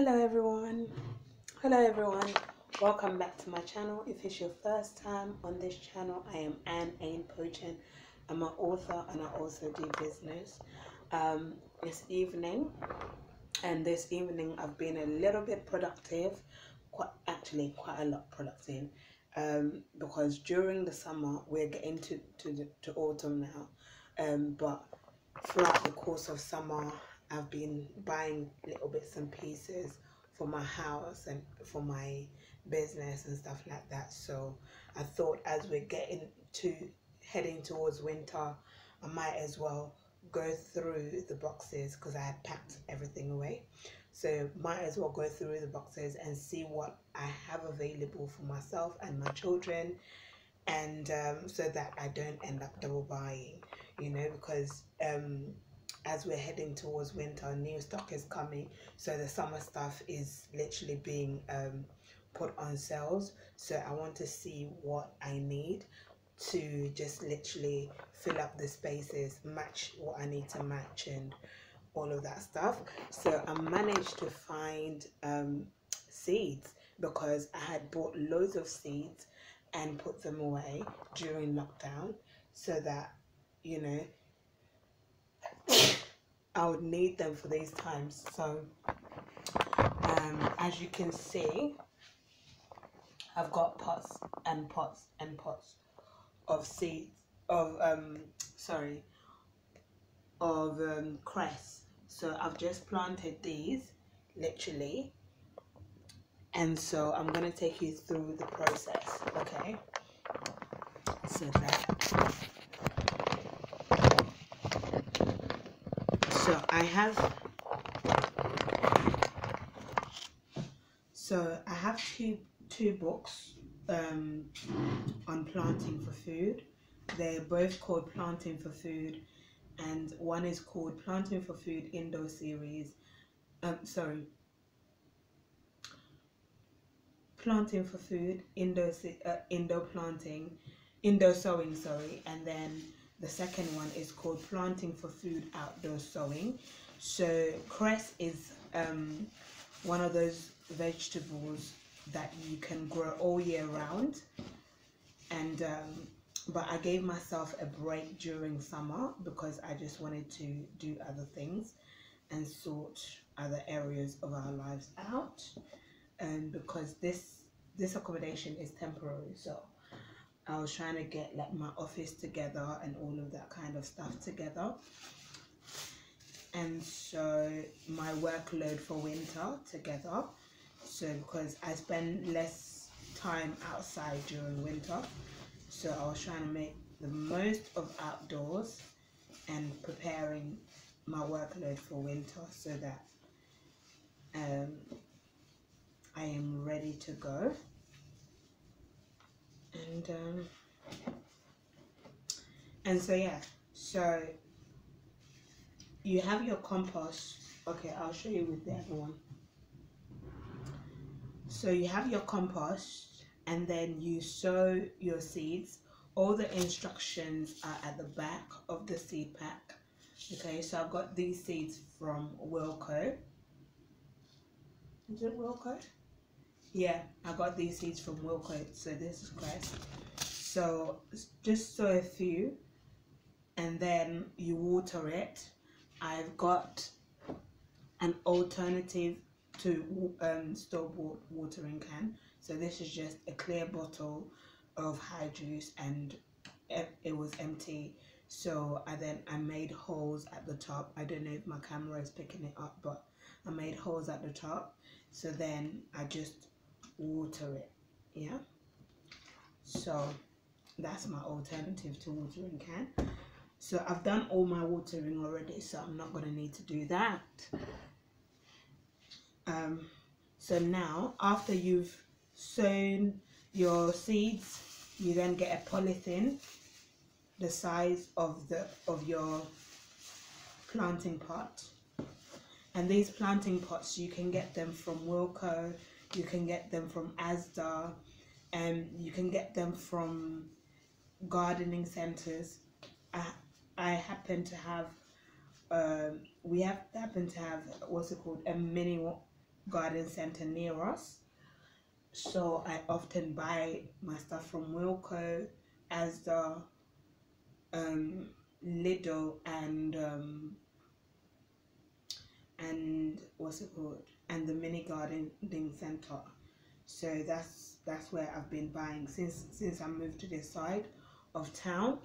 Hello everyone. Hello everyone. Welcome back to my channel. If it's your first time on this channel, I am A.H.P. I'm an author and I also do business. This evening I've been a little bit productive, quite a lot productive, because during the summer we're getting to autumn now, but throughout the course of summer I've been buying little bits and pieces for my house and for my business and stuff like that. So I thought as we're heading towards winter, I might as well go through the boxes because I had packed everything away. So might as well go through the boxes and see what I have available for myself and my children, and so that I don't end up double buying, because as we're heading towards winter, new stock is coming, so the summer stuff is literally being put on sales. So I want to see what I need to just literally fill up the spaces, match what I need to match and all of that stuff. So I managed to find seeds, because I had bought loads of seeds and put them away during lockdown, so that I would need them for these times. So as you can see, I've got pots and pots and pots of seeds of cress. So I've just planted these literally, and so I'm going to take you through the process, okay? So I have two books on planting for food. They're both called Planting for Food, and one is called Planting for Food Indoor Series. Planting for Food Indoor Sowing, and then the second one is called Planting for Food Outdoor Sowing. So cress is one of those vegetables that you can grow all year round, and but I gave myself a break during summer because I just wanted to do other things and sort other areas of our lives out, and because this accommodation is temporary, so I was trying to get like my office together and all of that kind of stuff together, and so my workload for winter together. So because I spend less time outside during winter, so I was trying to make the most of outdoors and preparing my workload for winter so that I am ready to go. And so yeah, so you have your compost. Okay, I'll show you with the other one. So you have your compost, and then you sow your seeds. All the instructions are at the back of the seed pack. Okay, so I've got these seeds from Wilco. Is it Wilco? Yeah, I got these seeds from Wilco. So this is cress. So just sow a few, and then you water it. I've got an alternative to store-bought watering can. So this is just a clear bottle of high juice, and it was empty. So I made holes at the top. I don't know if my camera is picking it up, but I made holes at the top. So then I just water it. Yeah. So that's my alternative to watering can. So I've done all my watering already, so I'm not going to need to do that. So now, after you've sown your seeds, you then get a polythene the size of your planting pot. And these planting pots, you can get them from Wilco, you can get them from Asda, and you can get them from gardening centers. I happen to have what's it called, a garden center near us, so I often buy my stuff from Wilko, Asda, Lidl, and what's it called, and the mini gardening center. So that's where I've been buying since I moved to this side of town.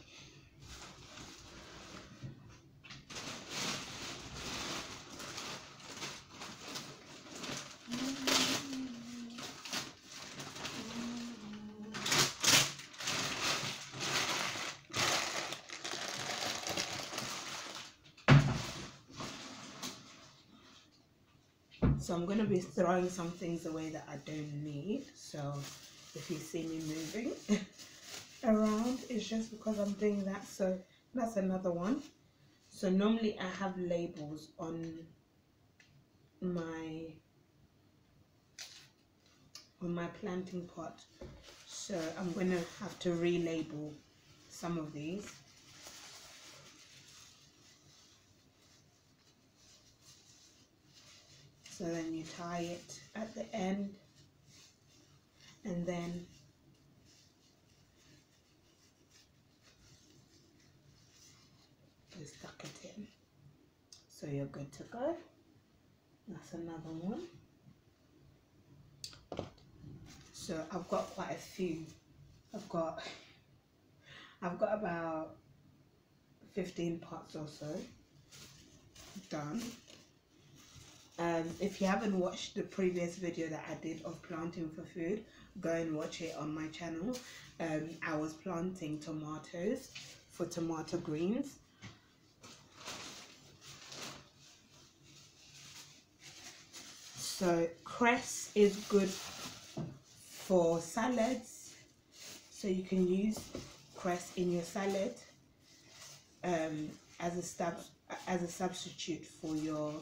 So I'm going to be throwing some things away that I don't need. So if you see me moving around, it's just because I'm doing that. So that's another one. So normally I have labels on my planting pot. So I'm going to have to relabel some of these. So then you tie it at the end, and then just tuck it in. So you're good to go. That's another one. So I've got quite a few. I've got about 15 pots or so done. If you haven't watched the previous video that I did of planting for food, go and watch it on my channel. I was planting tomatoes for tomato greens. So cress is good for salads, so you can use cress in your salad as a substitute for your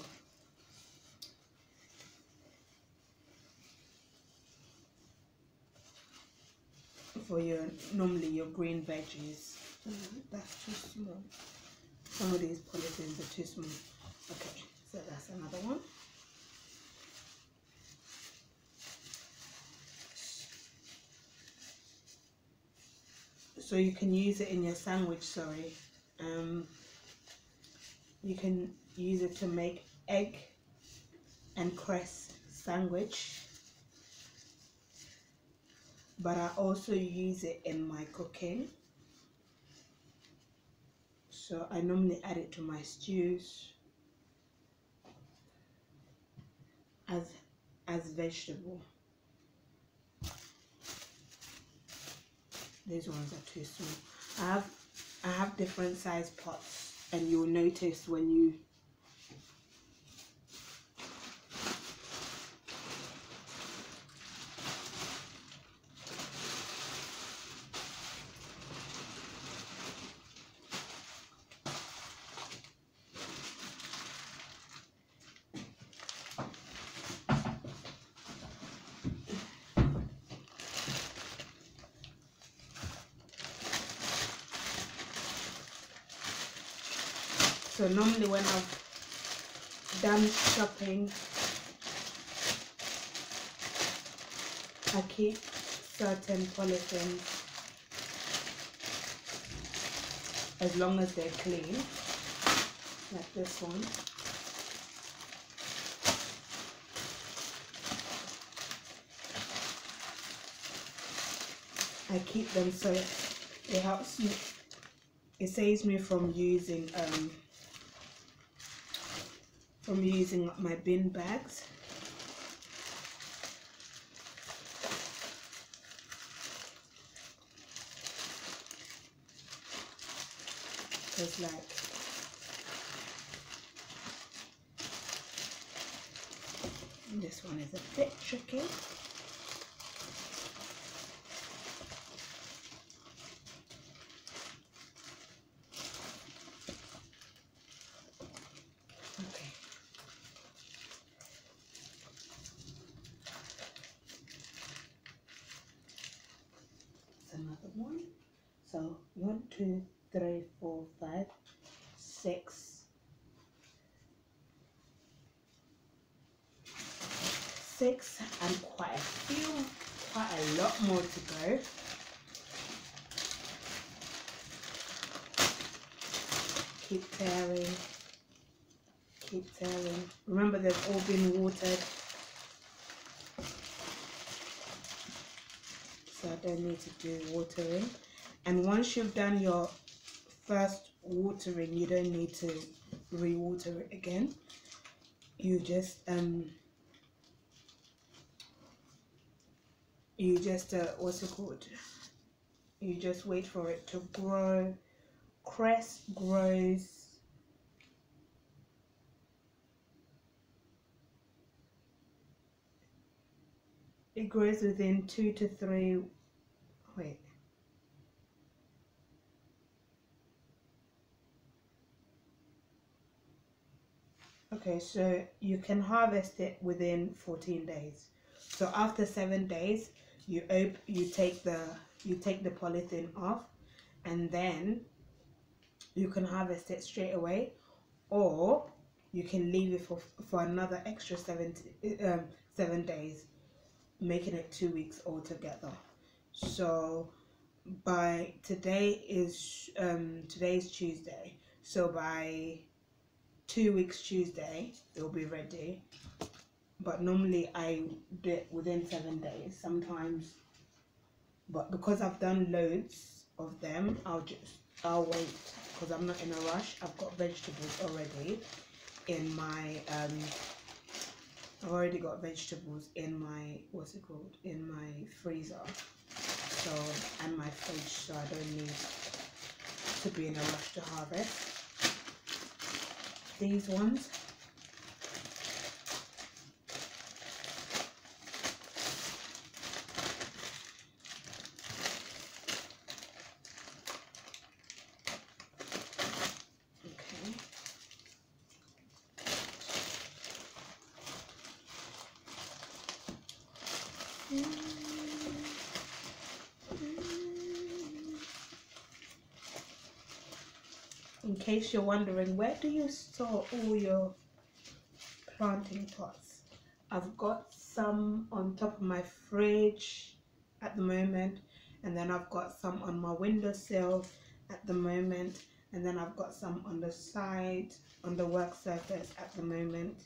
normally your green veggies. That's too small. Some of these polythene are too small. Okay, so that's another one. So you can use it in your sandwich, sorry. You can use it to make egg and cress sandwich. But I also use it in my cooking. So I normally add it to my stews as vegetable. These ones are too small. I have different size pots, and you'll notice when you so normally when I've done chopping, I keep certain polythene as long as they're clean, like this one. I keep them so it helps me, it saves me from using my bin bags. Because like this one is a bit tricky. Another one. So 1, 2, 3, 4, 5, 6. 6 and quite a lot more to go. Keep tearing, keep tearing. Remember, they've all been watered, so I don't need to do watering. And once you've done your first watering, you don't need to re-water it again. You just what's it called, you just wait for it to grow. Cress grows within 2 to 3 wait okay, so you can harvest it within 14 days. So after 7 days, you take the polythene off, and then you can harvest it straight away, or you can leave it for another extra 7 days, making it 2 weeks altogether. So by today's Tuesday, so by 2 weeks Tuesday it'll be ready. But normally I do it within 7 days sometimes, but because I've done loads of them, I'll wait, because I'm not in a rush. I've got vegetables already in my I've already got vegetables in my in my freezer, so, and my fridge, so I don't need to be in a rush to harvest these ones. In case you're wondering, where do you store all your planting pots? I've got some on top of my fridge at the moment, and then I've got some on my windowsill at the moment, and then I've got some on the side on the work surface at the moment,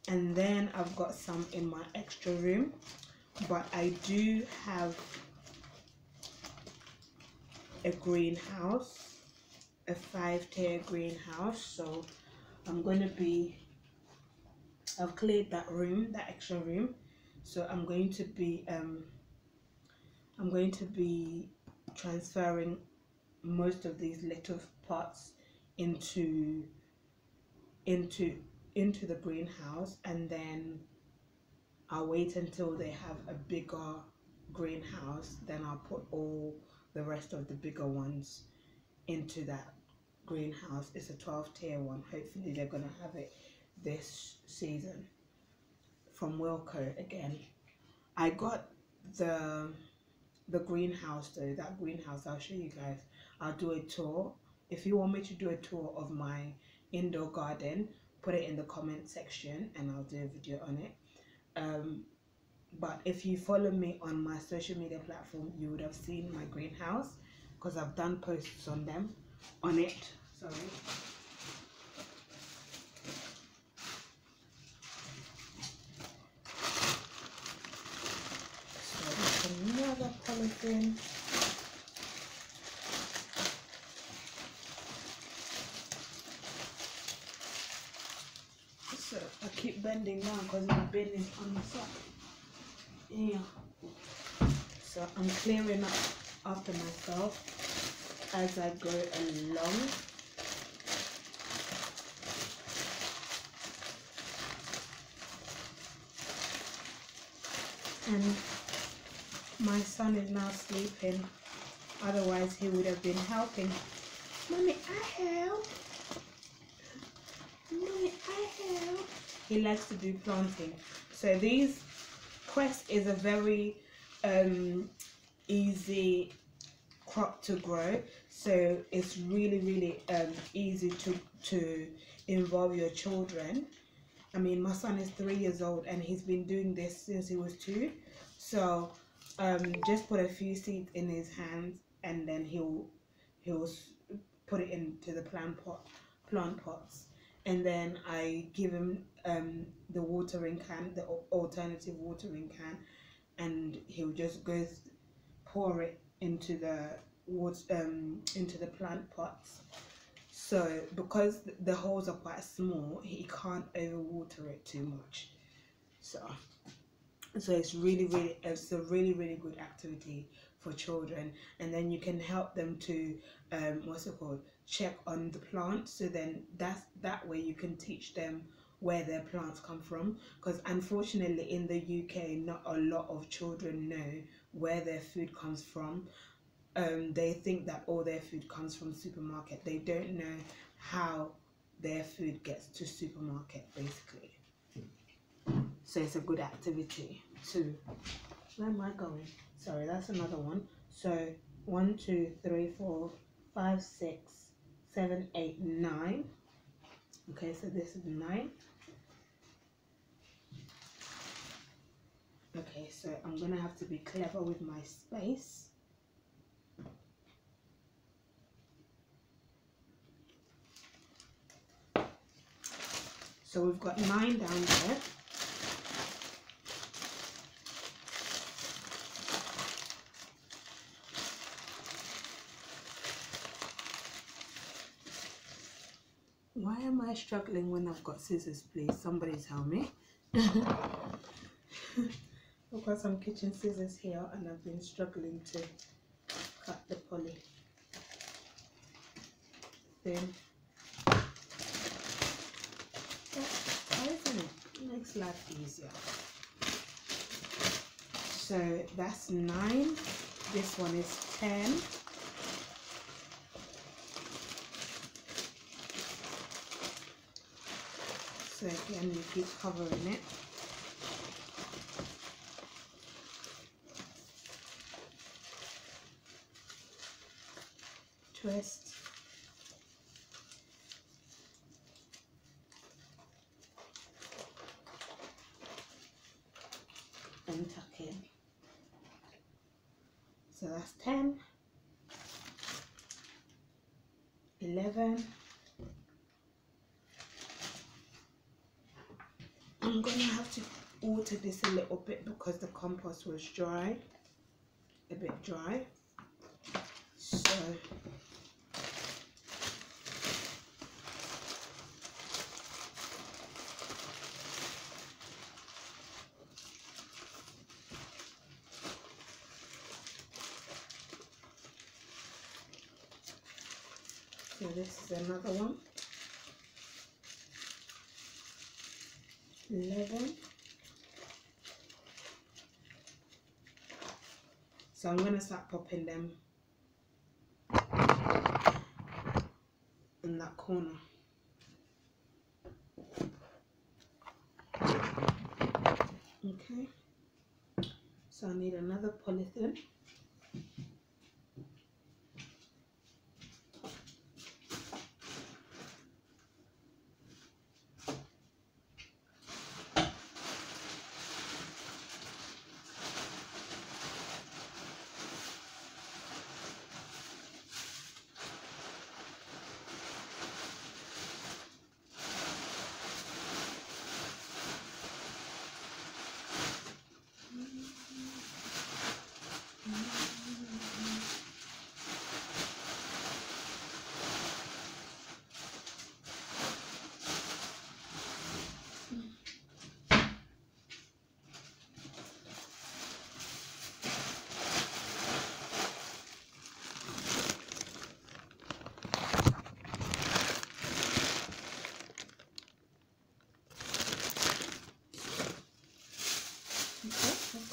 and then I've got some in my extra room. But I do have a greenhouse, a 5-tier greenhouse, so I've cleared that room, that extra room, so I'm going to be transferring most of these little pots into the greenhouse, and then I'll wait until they have a bigger greenhouse, then I'll put all the rest of the bigger ones into that greenhouse. It's a 12-tier one. Hopefully they're gonna have it this season from Wilco again. I got the greenhouse though, that greenhouse, I'll show you guys. I'll do a tour. If you want me to do a tour of my indoor garden, put it in the comment section and I'll do a video on it. But if you follow me on my social media platform, you would have seen my greenhouse, because I've done posts on it. Sorry. So there's another polythene. So I keep bending down because my bin is on the side. Yeah. So I'm clearing up after myself as I go along. And my son is now sleeping, otherwise he would have been helping. Mommy, I help. Mommy, I help. He likes to do planting. So these cress is a very easy crop to grow, so it's really easy to involve your children I mean, my son is 3 years old and he's been doing this since he was 2. So just put a few seeds in his hands, and then he'll put it into the plant pots, and then I give him the watering can, the alternative watering can, and he'll just pour it into the into the plant pots. So because the holes are quite small, he can't overwater it too much. So it's it's a really good activity for children, and then you can help them to what's it called, check on the plants. So then that way you can teach them where their plants come from, because unfortunately in the UK not a lot of children know where their food comes from. They think that all their food comes from supermarket. They don't know how their food gets to supermarket, basically. So it's a good activity too. Where am I going? Sorry, that's another one. So 1, 2, 3, 4, 5, 6, 7, 8, 9. Okay, so this is 9. Okay, so I'm gonna have to be clever with my space. So we've got 9 down there. Why am I struggling when I've got scissors, please? Somebody tell me. I've got some kitchen scissors here and I've been struggling to cut the poly thing. Isn't it? Makes life easier. So that's 9. This one is 10. So again, you keep covering it. Twist. And tuck in. So that's 10, 11. I'm gonna have to water this a little bit because the compost was dry, a bit dry. So this is another one. 11. So I'm going to start popping them in that corner. Okay. So I need another polythene.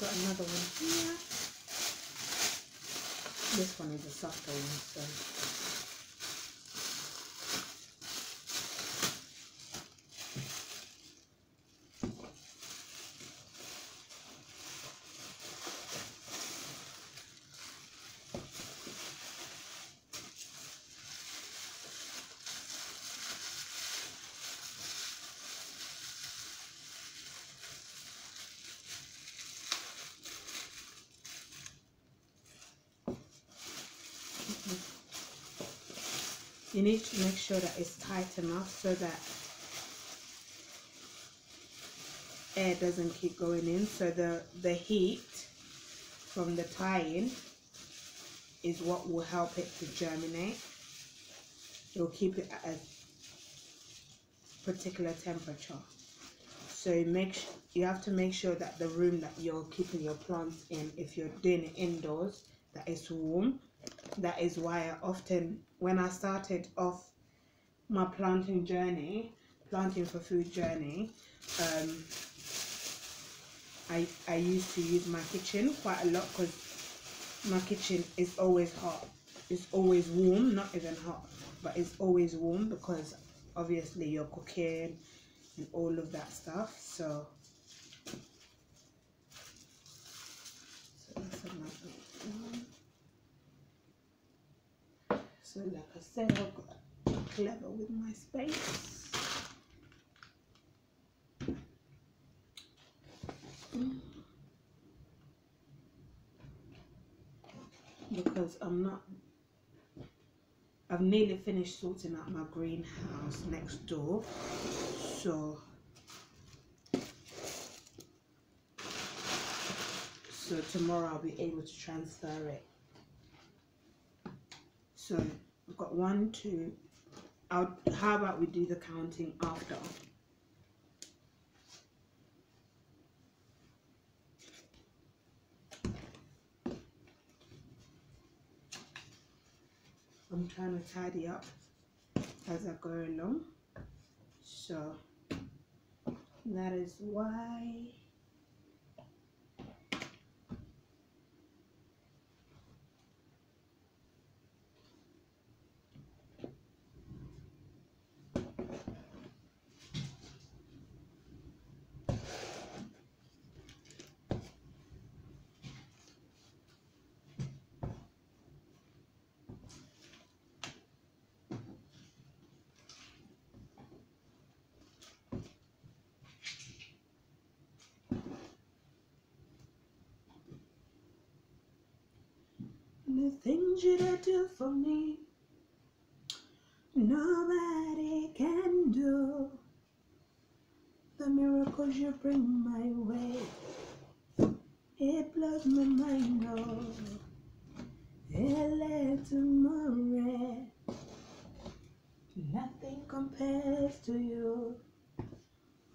Got another one here. This one is a softer one, so You need to make sure that it's tight enough so that air doesn't keep going in, so the heat from the tie-in is what will help it to germinate. It will keep it at a particular temperature. So you have to make sure that the room that you're keeping your plants in, if you're doing it indoors, that it's warm. That is why I often, when I started off my planting for food journey, I used to use my kitchen quite a lot, because my kitchen is always hot. It's always warm, not even hot, but it's always warm, because obviously you're cooking and all of that stuff. So that's another one. So like I said, I've got clever with my space. Because I've nearly finished sorting out my greenhouse next door, so tomorrow I'll be able to transfer it. So I've got 1, 2. How about we do the counting after? I'm trying to tidy up as I go along, so that is why. The things you do for me, nobody can do. The miracles you bring my way, it blows my mind. Oh, tomorrow, nothing compares to you.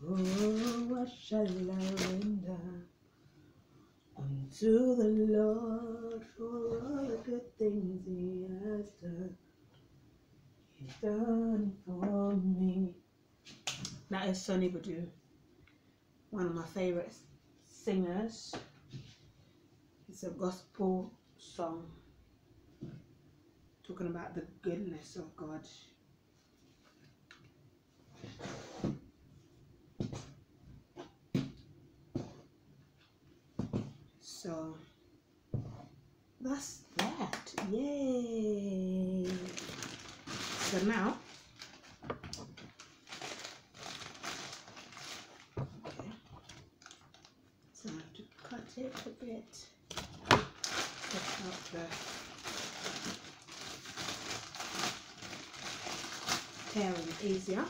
Oh, what shall I render unto the Lord for all the good things He has done? He's done for me. That is Sonny Badu, one of my favorite singers. It's a gospel song talking about the goodness of God. So that's that. Yay! So now, okay, so I have to cut it a bit. Cut out the tearing easier.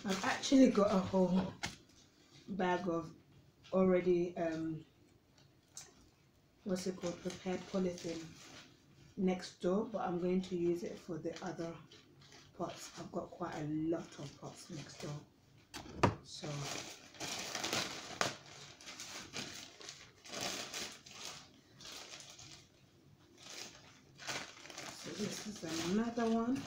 I've actually got a whole bag of already what's it called, prepared polythene next door, but I'm going to use it for the other pots. I've got quite a lot of pots next door, so this is another one.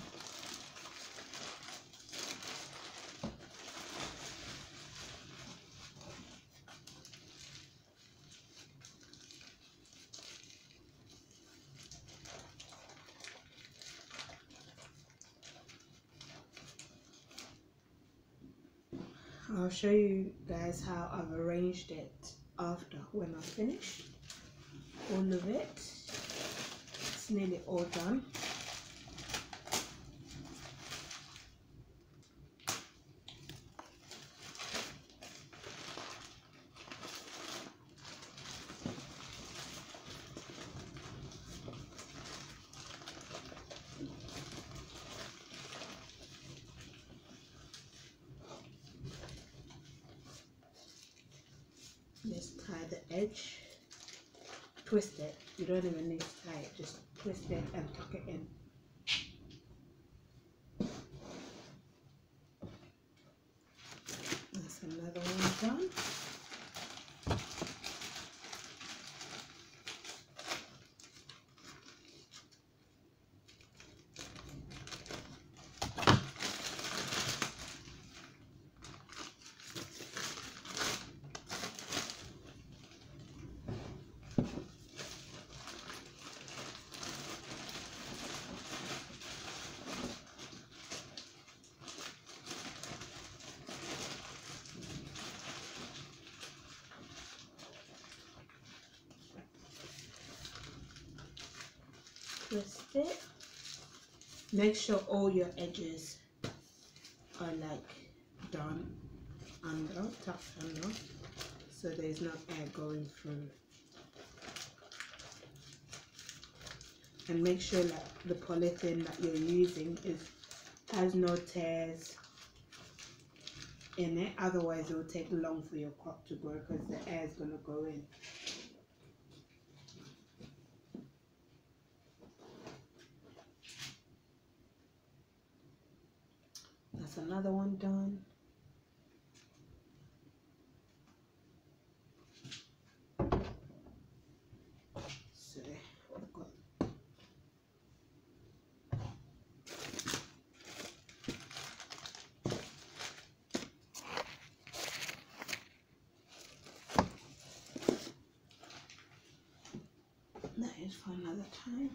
I'll show you guys how I've arranged it after when I finish. all of it. It's nearly all done. Just tie the edge, twist it. You don't even need to tie it, just twist it and tuck it in. That's another one done. Twist it. Make sure all your edges are like done under, tucked under, so there's no air going through. And make sure that the polythene that you're using has no tears in it, otherwise it will take long for your crop to grow because the air is going to go in. That's another one done. So I've got that is for another time.